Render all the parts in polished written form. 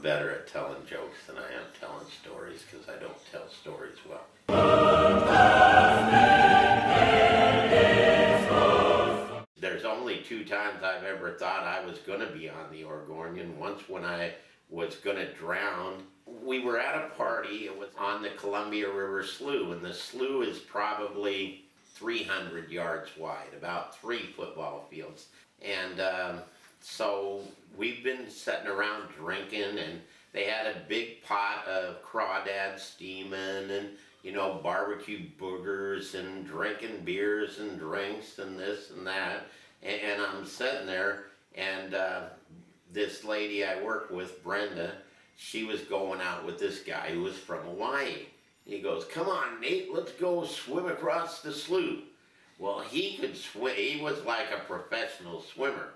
I'm better at telling jokes than I am telling stories because I don't tell stories well. There's only two times I've ever thought I was going to be on the Oregonian. Once when I was going to drown. We were at a party. It was on the Columbia River Slough, and the slough is probably 300 yards wide, about 3 football fields. And so we've been sitting around drinking, and they had a big pot of crawdad steaming, and barbecue boogers and drinking beers and drinks and this and that. And I'm sitting there, and this lady I work with, Brenda, she was going out with this guy who was from Hawaii. He goes, "Come on, Nate, let's go swim across the slough." Well, he could swim. He was like a professional swimmer.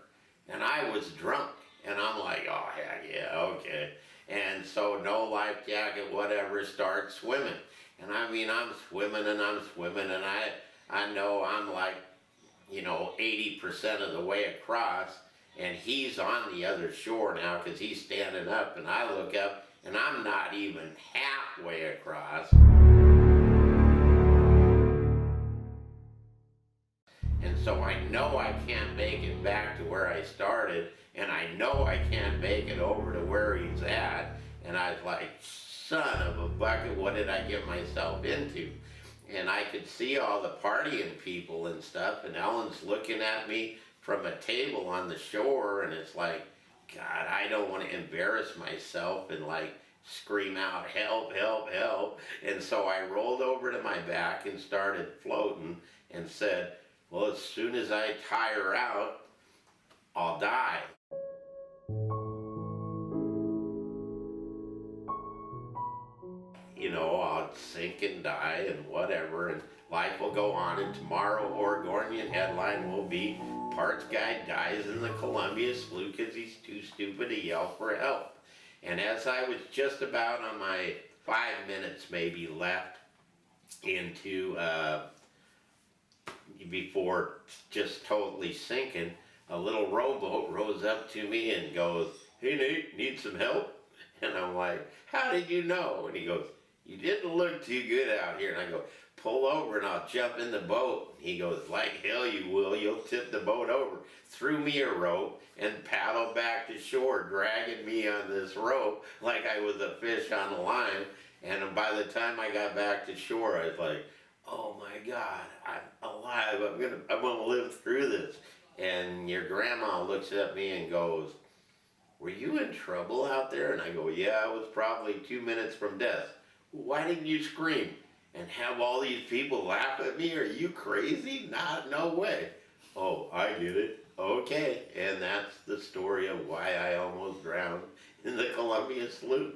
And I was drunk. And I'm like, "Oh, heck yeah, okay." And so no life jacket, whatever, start swimming. And I mean, I'm swimming, and I know I'm like, 80% of the way across. And he's on the other shore now because he's standing up, and I look up, and I'm not even halfway across. And so I know I can't make it back to where I started, and I know I can't make it over to where he's at. And I was like, son of a bucket, what did I get myself into? And I could see all the partying people and stuff, and Ellen's looking at me from a table on the shore, and it's like, God, I don't want to embarrass myself and like scream out, "Help, help, help." And so I rolled over to my back and started floating and said, "Well, as soon as I tire out, I'll die." I'll sink and die and whatever, and life will go on, and tomorrow Oregonian headline will be, "Parts guy dies in the Columbia Slough because he's too stupid to yell for help." And as I was just about on my 5 minutes maybe left into before just totally sinking, a little rowboat rose up to me and goes, "Hey Nate, need some help?" And I'm like, "How did you know?" And he goes, "You didn't look too good out here." And I go, "Pull over and I'll jump in the boat." He goes, "Like hell you will, you'll tip the boat over." Threw me a rope and paddled back to shore, dragging me on this rope like I was a fish on a line. And by the time I got back to shore, I was like, "Oh my God, I'm alive, I'm gonna live through this." And your grandma looks at me and goes, "Were you in trouble out there?" And I go, "Yeah, I was probably 2 minutes from death." "Why didn't you scream and have all these people laugh at me? Are you crazy?" No way." "Oh, I get it. Okay." And that's the story of why I almost drowned in the Columbia Slough.